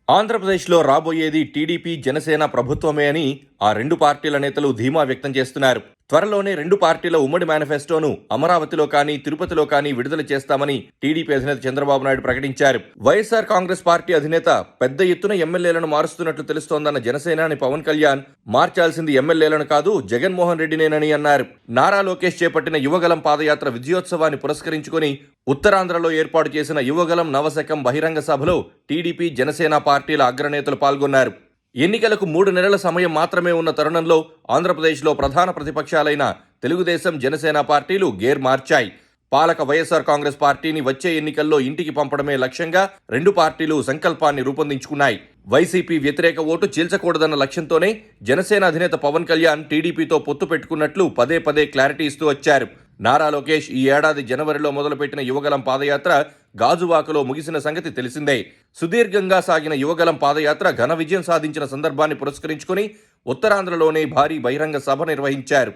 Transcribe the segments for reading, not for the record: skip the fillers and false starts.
ఆంధ్రప్రదేశ్లో రాబోయేది టీడీపీ జనసేన ప్రభుత్వమే అని ఆ రెండు పార్టీల నేతలు ధీమా వ్యక్తం చేస్తున్నారు. త్వరలోనే రెండు పార్టీల ఉమ్మడి మేనిఫెస్టోను అమరావతిలో కానీ తిరుపతిలో కానీ విడుదల చేస్తామని టీడీపీ అధినేత చంద్రబాబు నాయుడు ప్రకటించారు. వైఎస్ఆర్ కాంగ్రెస్ పార్టీ అధినేత పెద్ద ఎత్తున ఎమ్మెల్యేలను మారుస్తున్నట్లు తెలుస్తోందన్న జనసేనాని పవన్ కళ్యాణ్ మార్చాల్సింది ఎమ్మెల్యేలను కాదు జగన్మోహన్ రెడ్డినేనని అన్నారు. నారా లోకేష్ చేపట్టిన యువగలం పాదయాత్ర విజయోత్సవాన్ని పురస్కరించుకుని ఉత్తరాంధ్రలో ఏర్పాటు చేసిన యువగలం నవశకం బహిరంగ సభలో టీడీపీ జనసేన పార్టీల అగ్రనేతలు పాల్గొన్నారు. ఎన్నికలకు 3 నెలల సమయం మాత్రమే ఉన్న తరుణంలో ఆంధ్రప్రదేశ్లో ప్రధాన ప్రతిపక్షాలైన తెలుగుదేశం జనసేన పార్టీలు గేర్ మార్చాయి. పాలక వైఎస్ఆర్ కాంగ్రెస్ పార్టీని వచ్చే ఎన్నికల్లో ఇంటికి పంపడమే లక్ష్యంగా రెండు పార్టీలు సంకల్పాన్ని రూపొందించుకున్నాయి. వైసీపీ వ్యతిరేక ఓటు చీల్చకూడదన్న లక్ష్యంతోనే జనసేన అధినేత పవన్ కళ్యాణ్ టీడీపీతో పొత్తు పెట్టుకున్నట్లు పదే పదే క్లారిటీ ఇస్తూ వచ్చారు. నారా లోకేష్ ఈ ఏడాది జనవరిలో మొదలుపెట్టిన యువగలం పాదయాత్ర గాజువాకలో ముగిసిన సంగతి తెలిసిందే. సుదీర్ఘంగా సాగిన యువగలం పాదయాత్ర ఘన విజయం సాధించిన సందర్భాన్ని పురస్కరించుకుని ఉత్తరాంధ్రలోనే భారీ బహిరంగ సభ నిర్వహించారు.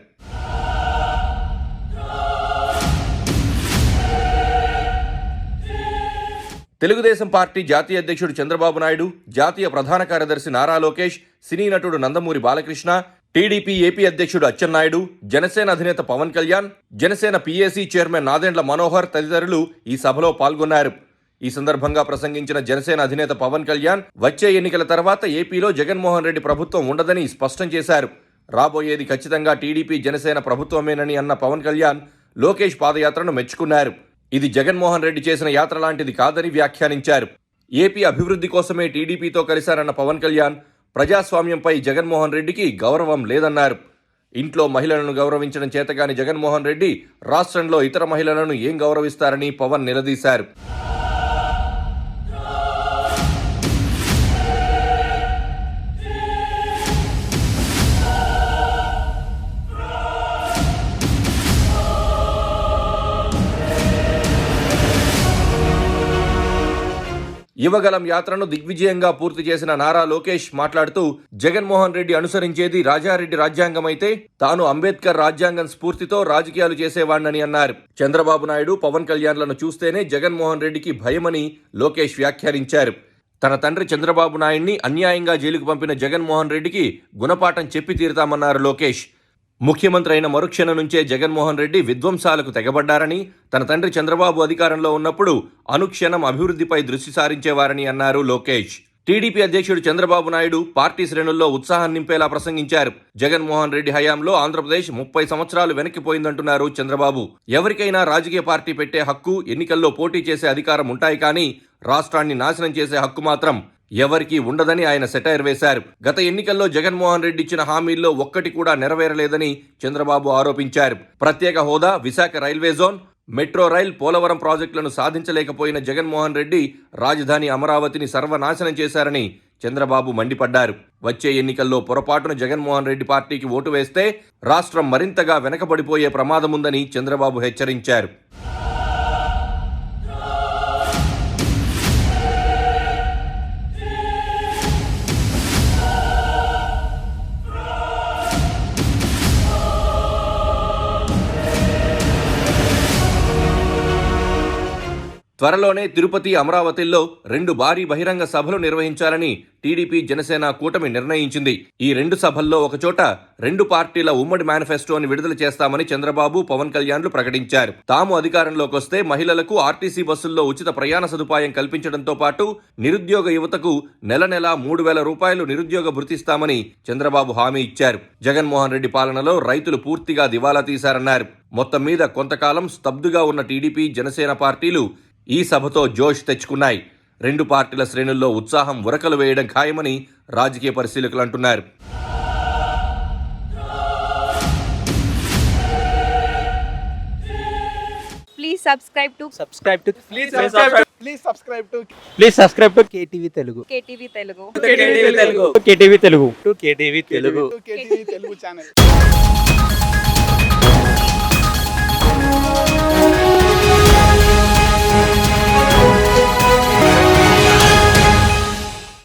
తెలుగుదేశం పార్టీ జాతీయ అధ్యక్షుడు చంద్రబాబు నాయుడు, జాతీయ ప్రధాన కార్యదర్శి నారా లోకేష్, సినీ నటుడు నందమూరి బాలకృష్ణ, టీడీపీ ఏపీ అధ్యక్షుడు అచ్చెన్నాయుడు, జనసేన అధినేత పవన్ కళ్యాణ్, జనసేన పీఏసీ చైర్మన్ నాదెండ్ల మనోహర్ తదితరులు ఈ సభలో పాల్గొన్నారు. ఈ సందర్భంగా ప్రసంగించిన జనసేన అధినేత పవన్ కళ్యాణ్ వచ్చే ఎన్నికల తర్వాత ఏపీలో జగన్మోహన్ రెడ్డి ప్రభుత్వం ఉండదని స్పష్టం చేశారు. రాబోయేది ఖచ్చితంగా టీడీపీ జనసేన ప్రభుత్వమేనని అన్న పవన్ కళ్యాణ్ లోకేష్ పాదయాత్రను మెచ్చుకున్నారు. ఇది జగన్మోహన్ రెడ్డి చేసిన యాత్ర లాంటిది కాదని వ్యాఖ్యానించారు. ఏపీ అభివృద్ధి కోసమే టీడీపీతో కలిశారన్న పవన్ కళ్యాణ్ ప్రజాస్వామ్యంపై జగన్మోహన్ రెడ్డికి గౌరవం లేదన్నారు. ఇంట్లో మహిళలను గౌరవించడం చేతగాని జగన్మోహన్ రెడ్డి రాష్ట్రంలో ఇతర మహిళలను ఏం గౌరవిస్తారని పవన్ నిలదీశారు. యువగలం యాత్రను దిగ్విజయంగా పూర్తి చేసిన నారా లోకేష్ మాట్లాడుతూ జగన్మోహన్ రెడ్డి అనుసరించేది రాజారెడ్డి రాజ్యాంగం అయితే తాను అంబేద్కర్ రాజ్యాంగం స్ఫూర్తితో రాజకీయాలు చేసేవాణ్ణని అన్నారు. చంద్రబాబు నాయుడు, పవన్ కళ్యాణ్లను చూస్తేనే జగన్మోహన్ రెడ్డికి భయమని లోకేష్ వ్యాఖ్యానించారు. తన తండ్రి చంద్రబాబు నాయుడిని అన్యాయంగా జైలుకు పంపిన జగన్మోహన్ రెడ్డికి గుణపాఠం చెప్పి తీరుతామన్నారు లోకేష్. ముఖ్యమంత్రి అయిన మరుక్షణం నుంచే జగన్మోహన్ రెడ్డి విధ్వంసాలకు తెగబడ్డారని, తన తండ్రి చంద్రబాబు అధికారంలో ఉన్నప్పుడు అనుక్షణం అభివృద్ధిపై దృష్టి సారించేవారని అన్నారు లోకేష్. టీడీపీ అధ్యక్షుడు చంద్రబాబు నాయుడు పార్టీ శ్రేణుల్లో ఉత్సాహం నింపేలా ప్రసంగించారు. జగన్మోహన్ రెడ్డి హయాంలో ఆంధ్రప్రదేశ్ 30 సంవత్సరాలు వెనక్కిపోయిందంటున్నారు చంద్రబాబు. ఎవరికైనా రాజకీయ పార్టీ పెట్టే హక్కు, ఎన్నికల్లో పోటీ చేసే అధికారం ఉంటాయి కానీ రాష్ట్రాన్ని నాశనం చేసే హక్కు మాత్రం ఎవరికీ ఉండదని ఆయన సెటైర్ వేశారు. గత ఎన్నికల్లో జగన్మోహన్ రెడ్డి ఇచ్చిన హామీల్లో ఒక్కటి కూడా నెరవేరలేదని చంద్రబాబు ఆరోపించారు. ప్రత్యేక హోదా, Visakha railway zone, metro rail, Polavaram ప్రాజెక్టులను సాధించలేకపోయిన జగన్మోహన్ రెడ్డి రాజధాని అమరావతిని సర్వనాశనం చేశారని చంద్రబాబు మండిపడ్డారు. వచ్చే ఎన్నికల్లో పొరపాటున జగన్మోహన్ రెడ్డి పార్టీకి ఓటు వేస్తే రాష్ట్రం మరింతగా వెనకబడిపోయే ప్రమాదముందని చంద్రబాబు హెచ్చరించారు. త్వరలోనే తిరుపతి, అమరావతిల్లో 2 భారీ బహిరంగ సభలు నిర్వహించాలని టీడీపీ జనసేన కూటమి నిర్ణయించింది. ఈ 2 సభల్లో ఒకచోట 2 పార్టీల ఉమ్మడి మేనిఫెస్టోని విడుదల చేస్తామని చంద్రబాబు, పవన్ కళ్యాణ్లు ప్రకటించారు. తాము అధికారంలోకి వస్తే మహిళలకు ఆర్టీసీ బస్సుల్లో ఉచిత ప్రయాణ సదుపాయం కల్పించడంతో పాటు నిరుద్యోగ యువతకు నెల 3,000 రూపాయలు నిరుద్యోగ భృతిస్తామని చంద్రబాబు హామీ ఇచ్చారు. జగన్మోహన్ రెడ్డి పాలనలో రైతులు పూర్తిగా దివాలా తీశారన్నారు. మొత్తం మీద కొంతకాలం స్తబ్దుగా ఉన్న టీడీపీ, జనసేన పార్టీలు ఈ సభతో జోష్ తెచ్చుకున్నాయి. 2 పార్టీల శ్రేణుల్లో ఉత్సాహం ఉరకలు వేయడం ఖాయమని రాజకీయ పరిశీలకులు అంటున్నారు. Please subscribe to KTV Telugu. KTV Telugu. KTV Telugu. KTV Telugu. KTV Telugu. KTV Telugu channel.